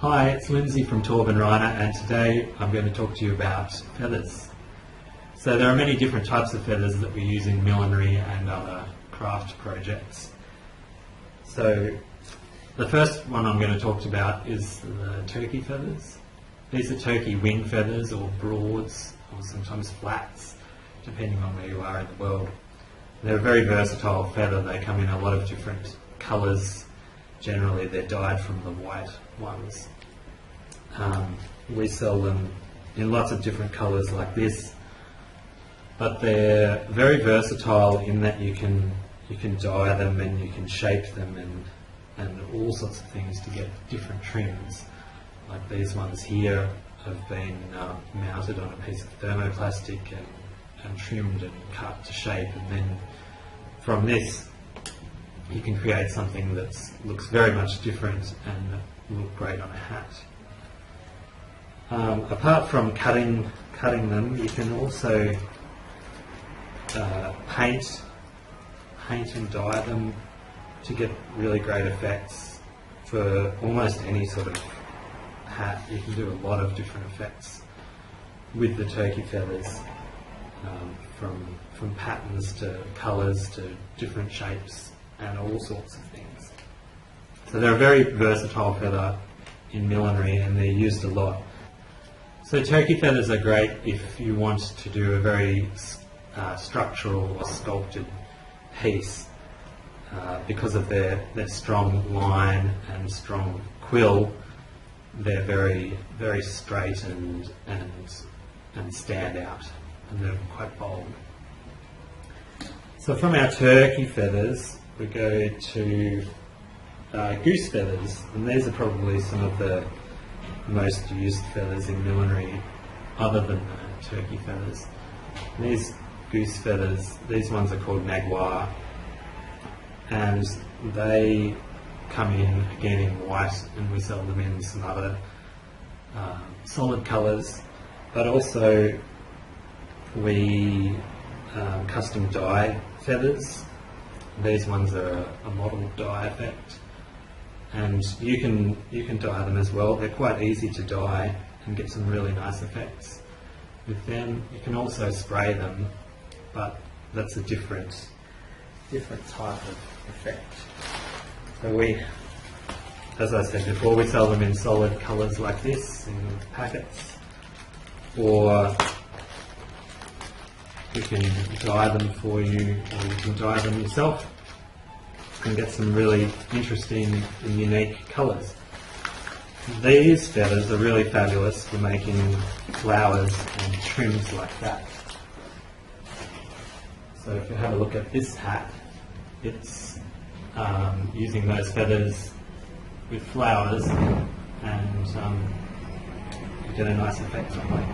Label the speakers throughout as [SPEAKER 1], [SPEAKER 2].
[SPEAKER 1] Hi, it's Lindsay from Torb and Reiner, and today I'm going to talk to you about feathers. So there are many different types of feathers that we use in millinery and other craft projects. So the first one I'm going to talk about is the turkey feathers. These are turkey wing feathers, or broads, or sometimes flats, depending on where you are in the world. They're a very versatile feather. They come in a lot of different colours. Generally they're dyed from the white ones. We sell them in lots of different colours like this, but they're very versatile in that you can dye them and you can shape them and all sorts of things to get different trims. Like these ones here have been mounted on a piece of thermoplastic and trimmed and cut to shape, and then from this you can create something that looks very much different and look great on a hat. Apart from cutting them, you can also paint and dye them to get really great effects for almost any sort of hat. You can do a lot of different effects with the turkey feathers, from patterns to colours to different shapes and all sorts of things. So they're a very versatile feather in millinery and they're used a lot. So turkey feathers are great if you want to do a very structural or sculpted piece because of their strong line and strong quill. They're very, very straight and stand out, and they're quite bold. So from our turkey feathers we go to goose feathers, and these are probably some of the most used feathers in millinery other than the turkey feathers. These goose feathers, these ones are called naguar, and they come in again in white, and we sell them in some other solid colours, but also we custom dye feathers. These ones are a model dye effect, and you can dye them as well. They're quite easy to dye and get some really nice effects with them. You can also spray them, but that's a different type of effect. So we, as I said before, we sell them in solid colours like this in packets, or we can dye them for you, or you can dye them yourself and get some really interesting and unique colours. These feathers are really fabulous for making flowers and trims like that. So if you have a look at this hat, it's using those feathers with flowers, and you get a nice effect that way.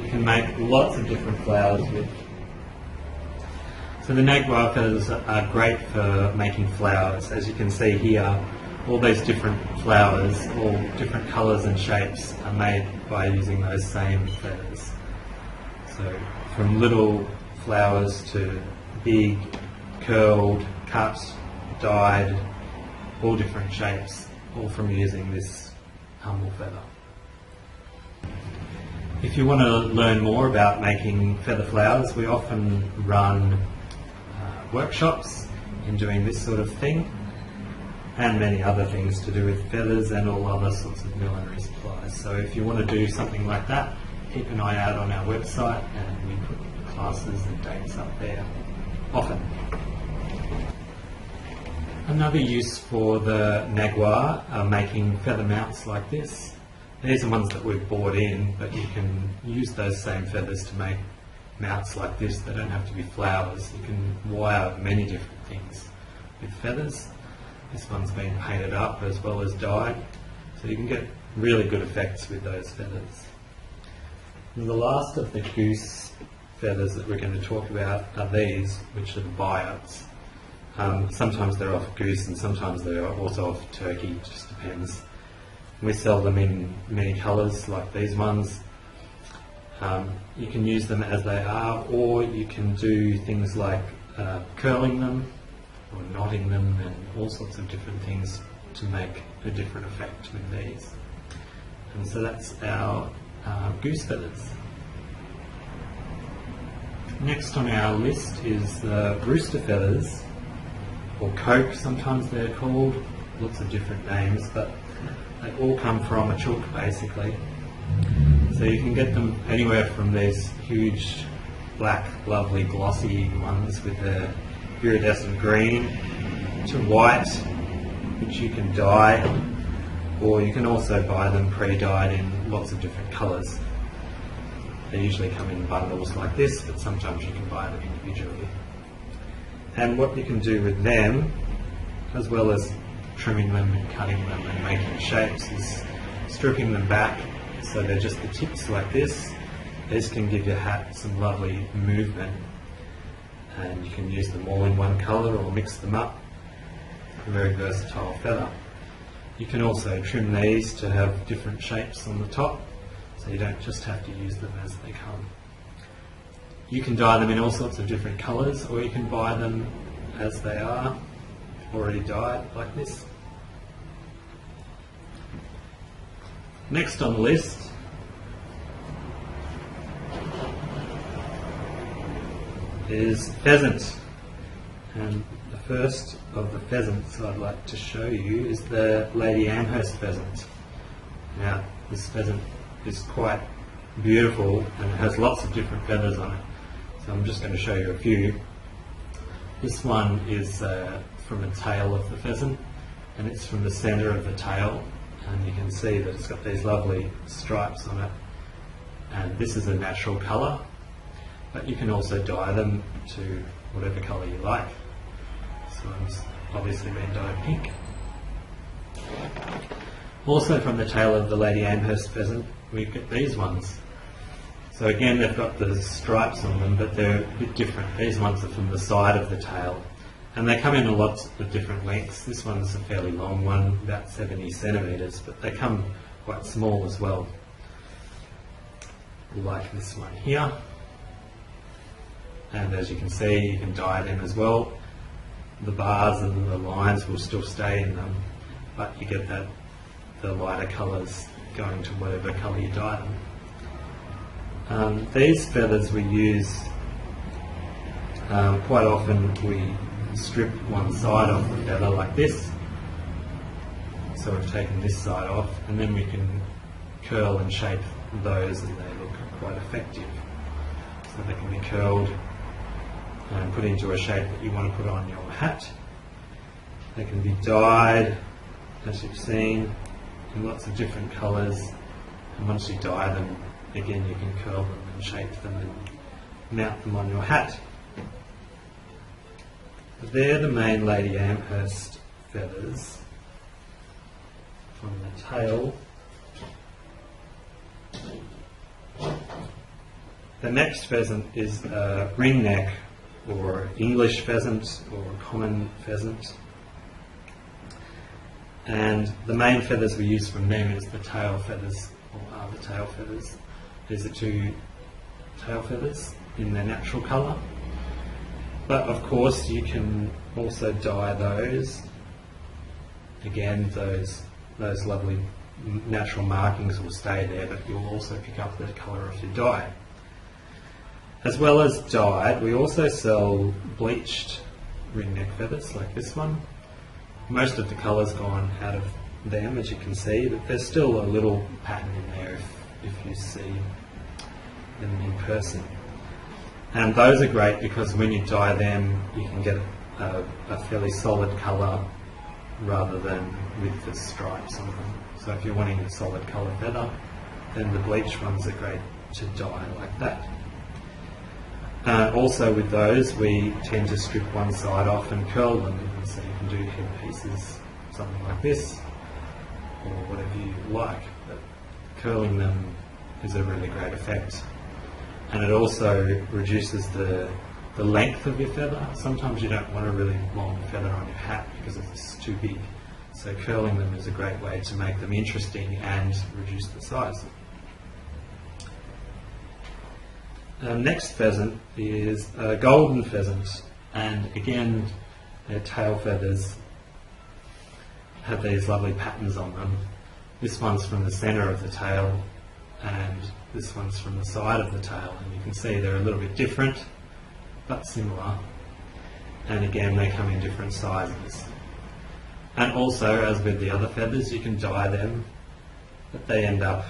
[SPEAKER 1] You can make lots of different flowers with. So the naguar feathers are great for making flowers. As you can see here, all those different flowers, all different colours and shapes, are made by using those same feathers. So from little flowers to big, curled, cut, dyed, all different shapes, all from using this humble feather. If you want to learn more about making feather flowers, we often run workshops in doing this sort of thing, and many other things to do with feathers and all other sorts of millinery supplies. So if you want to do something like that, keep an eye out on our website, and we put classes and dates up there often. Another use for the naguar are making feather mounts like this. These are ones that we've bought in, but you can use those same feathers to make mounts like this. They don't have to be flowers. You can wire many different things with feathers. This one's been painted up as well as dyed, so you can get really good effects with those feathers. And the last of the goose feathers that we're going to talk about are these, which are the buyouts. Sometimes they're off goose and sometimes they're also off turkey, it just depends. We sell them in many colours like these ones. You can use them as they are, or you can do things like curling them or knotting them and all sorts of different things to make a different effect with these. And so that's our goose feathers. Next on our list is the rooster feathers, or coke sometimes they're called, lots of different names, but they all come from a chook basically. So you can get them anywhere from these huge black, lovely, glossy ones with the iridescent green to white, which you can dye, or you can also buy them pre-dyed in lots of different colours. They usually come in bundles like this, but sometimes you can buy them individually. And what you can do with them, as well as trimming them and cutting them and making shapes, is stripping them back so they're just the tips like this. This can give your hat some lovely movement, and you can use them all in one colour or mix them up. A very versatile feather. You can also trim these to have different shapes on the top, so you don't just have to use them as they come. You can dye them in all sorts of different colours, or you can buy them as they are, already dyed like this. Next on the list is pheasant, and the first of the pheasants I'd like to show you is the Lady Amherst pheasant. Now this pheasant is quite beautiful and it has lots of different feathers on it, so I'm just going to show you a few. This one is from the tail of the pheasant, and it's from the centre of the tail, and you can see that it's got these lovely stripes on it, and this is a natural colour, but you can also dye them to whatever colour you like. This one's obviously been dyed pink. Also from the tail of the Lady Amherst pheasant we get these ones. So again, they've got the stripes on them, but they're a bit different. These ones are from the side of the tail, and they come in a lot of different lengths. This one's a fairly long one, about 70 centimetres, but they come quite small as well, like this one here. And as you can see, you can dye them as well. The bars and the lines will still stay in them, but you get that the lighter colours going to whatever colour you dye them. These feathers we use quite often. We strip one side off the feather like this, so we've taken this side off, and then we can curl and shape those, and they look quite effective. So they can be curled and put into a shape that you want to put on your hat. They can be dyed, as you've seen, in lots of different colours, and once you dye them, again you can curl them and shape them and mount them on your hat. They're the main Lady Amherst feathers from the tail. The next pheasant is a ringneck, or English pheasant, or common pheasant. And the main feathers we use from them is the tail feathers, or are the tail feathers. These are two tail feathers in their natural colour. But of course you can also dye those. Again, those lovely natural markings will stay there, but you'll also pick up the colour of your dye. As well as dyed, we also sell bleached ringneck feathers like this one. Most of the colour's gone out of them, as you can see, but there's still a little pattern in there if you see them in person. And those are great because when you dye them, you can get a fairly solid colour rather than with the stripes on them. So if you're wanting a solid colour feather, then the bleached ones are great to dye like that. Also with those, we tend to strip one side off and curl them, so you can do head pieces, something like this, or whatever you like. But curling them is a really great effect. And it also reduces the length of your feather. Sometimes you don't want a really long feather on your hat because it's too big. So curling them is a great way to make them interesting and reduce the size. Next pheasant is a golden pheasant, and again, their tail feathers have these lovely patterns on them. This one's from the centre of the tail, and this one's from the side of the tail, and you can see they're a little bit different but similar, and again they come in different sizes. And also, as with the other feathers, you can dye them, but they end up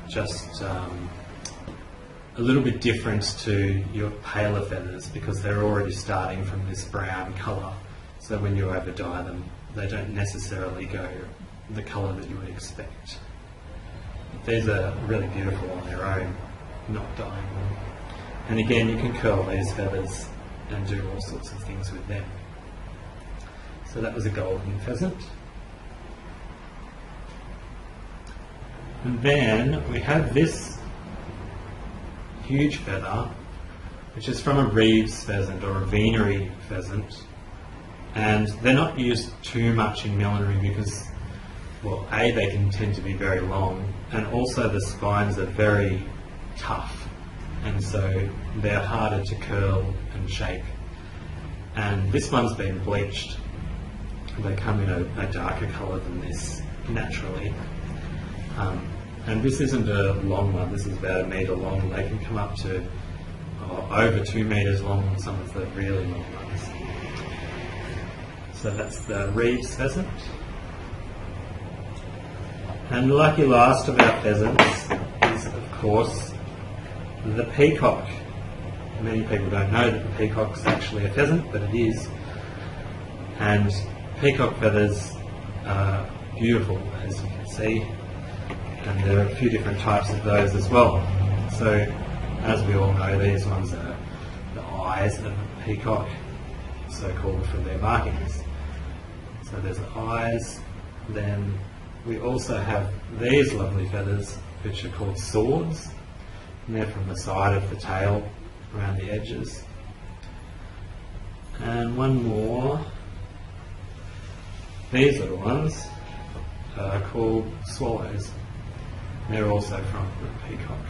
[SPEAKER 1] just a little bit different to your paler feathers because they're already starting from this brown colour, so when you over dye them they don't necessarily go the colour that you would expect. These are really beautiful on their own, not dyeing them. And again, you can curl these feathers and do all sorts of things with them. So that was a golden pheasant. And then we have this huge feather, which is from a Reeves pheasant or a Venery pheasant. And they're not used too much in millinery because, well, A, they can tend to be very long, and also the spines are very tough, and so they're harder to curl and shape. And this one's been bleached. They come in a darker colour than this naturally. And this isn't a long one, this is about 1 metre long. They can come up to over 2 metres long on some of the really long ones. So that's the Reeves pheasant. And the lucky last of our pheasants is, of course, the peacock. Many people don't know that the peacock's actually a pheasant, but it is. And peacock feathers are beautiful, as you can see, and there are a few different types of those as well. So, as we all know, these ones are the eyes of the peacock, so called for their markings. So there's the eyes. Then we also have these lovely feathers, which are called swords, and they're from the side of the tail around the edges. And one more. These little ones are called swallows. They're also from the peacock.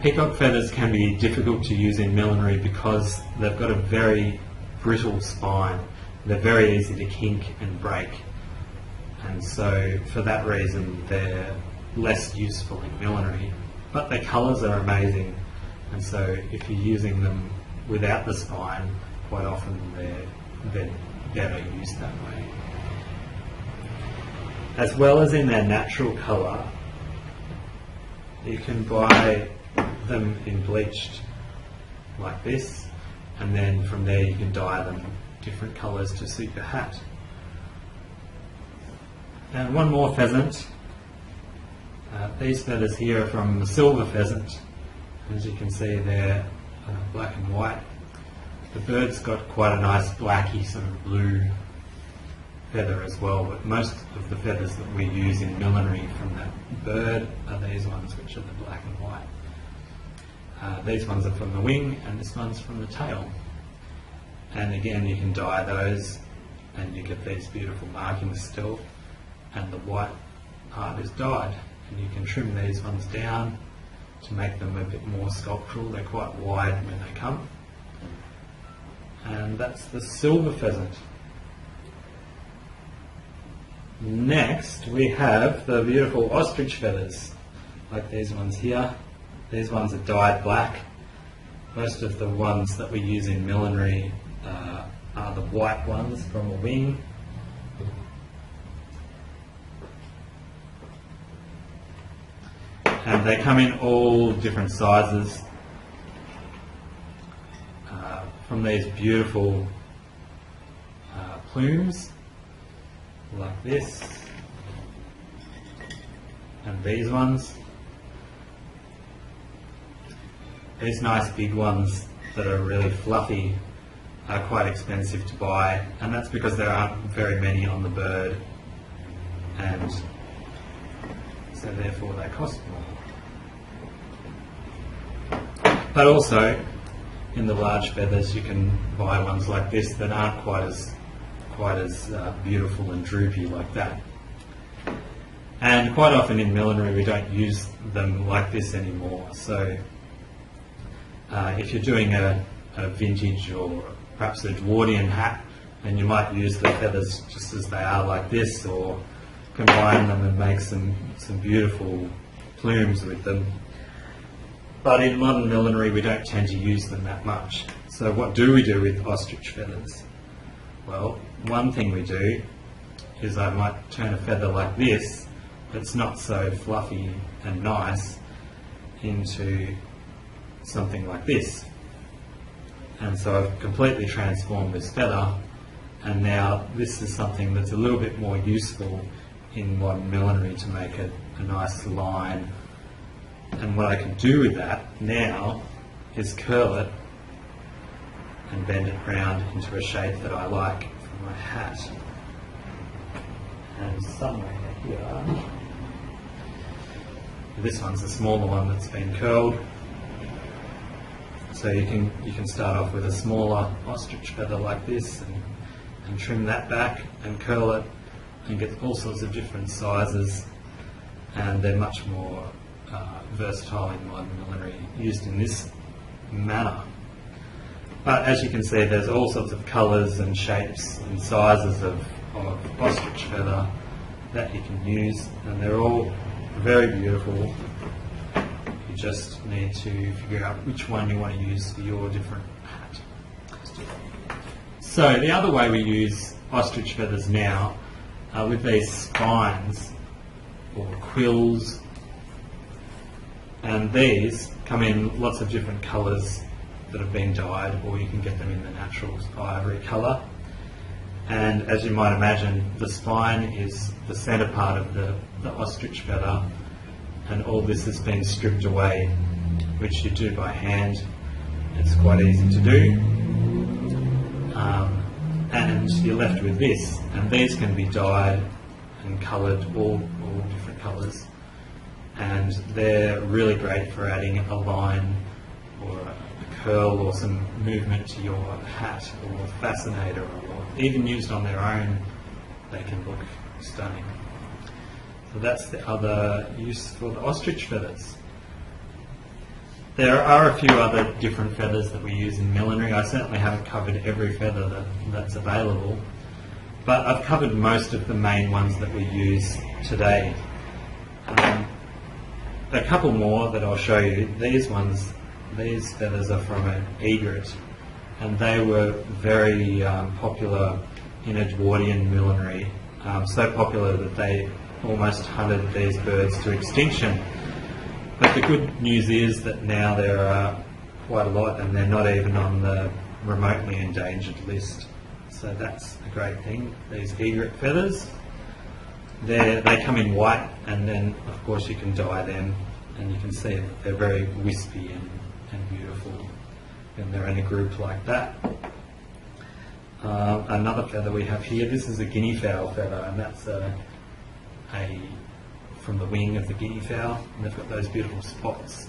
[SPEAKER 1] Peacock feathers can be difficult to use in millinery because they've got a very brittle spine. They're very easy to kink and break, and so for that reason they're less useful in millinery. But their colours are amazing, and so if you're using them without the spine, quite often they're better used that way. As well as in their natural colour, you can buy them in bleached like this, and then from there you can dye them different colours to suit your hat. And one more pheasant. These feathers here are from the silver pheasant. As you can see, they're black and white. The bird's got quite a nice blacky sort of blue feather as well, but most of the feathers that we use in millinery from that bird are these ones, which are the black and white. These ones are from the wing, and this one's from the tail. And again, you can dye those, and you get these beautiful markings still, and the white part is dyed. And you can trim these ones down to make them a bit more sculptural. They're quite wide when they come. And that's the silver pheasant. Next we have the beautiful ostrich feathers, like these ones here. These ones are dyed black. Most of the ones that we use in millinery are the white ones from a wing. And they come in all different sizes, from these beautiful plumes like this, and these ones. These nice big ones that are really fluffy are quite expensive to buy, and that's because there aren't very many on the bird, and so therefore they cost more. But also, in the large feathers, you can buy ones like this that aren't quite as beautiful and droopy like that. And quite often in millinery we don't use them like this anymore. So if you're doing a vintage or perhaps a Edwardian hat, and you might use the feathers just as they are like this, or combine them and make some beautiful plumes with them. But in modern millinery we don't tend to use them that much. So what do we do with ostrich feathers? Well, one thing we do is I might turn a feather like this, that's not so fluffy and nice, into something like this. And so I've completely transformed this feather, and now this is something that's a little bit more useful in modern millinery to make a nice line. And what I can do with that now is curl it and bend it round into a shape that I like for my hat. And somewhere here, this one's the smaller one that's been curled. So you can start off with a smaller ostrich feather like this, and trim that back and curl it, and get all sorts of different sizes, and they're much more versatile in modern millinery, used in this manner. But as you can see, there's all sorts of colours and shapes and sizes of ostrich feather that you can use, and they're all very beautiful. You just need to figure out which one you want to use for your different hat. So the other way we use ostrich feathers now are with these spines or quills, and these come in lots of different colours that have been dyed, or you can get them in the natural ivory colour. And as you might imagine, the spine is the centre part of the ostrich feather, and all this has been stripped away, which you do by hand. It's quite easy to do. And you're left with this, and these can be dyed and coloured, all different colours, and they're really great for adding a line or a curl or some movement to your hat or fascinator, or even used on their own, they can look stunning. So that's the other use for the ostrich feathers. There are a few other different feathers that we use in millinery. I certainly haven't covered every feather that's available, but I've covered most of the main ones that we use today. A couple more that I'll show you. These feathers are from an egret, and they were very popular in Edwardian millinery, so popular that they almost hunted these birds to extinction. But the good news is that now there are quite a lot, and they're not even on the remotely endangered list. So that's a great thing. These egret feathers, they come in white, and then of course you can dye them, and you can see that they're very wispy and beautiful when they're in a group like that. Another feather we have here, this is a guinea fowl feather, and that's from the wing of the guinea fowl, and they've got those beautiful spots,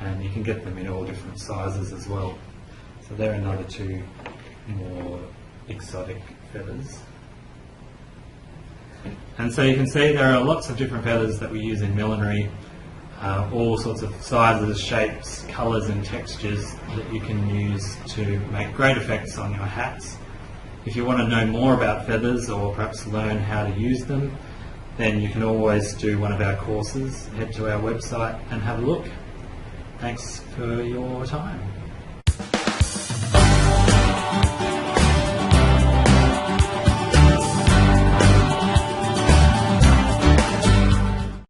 [SPEAKER 1] and you can get them in all different sizes as well. So they're another two more exotic feathers. And so you can see there are lots of different feathers that we use in millinery, all sorts of sizes, shapes, colours and textures that you can use to make great effects on your hats. If you want to know more about feathers, or perhaps learn how to use them, then you can always do one of our courses. Head to our website and have a look. Thanks for your time.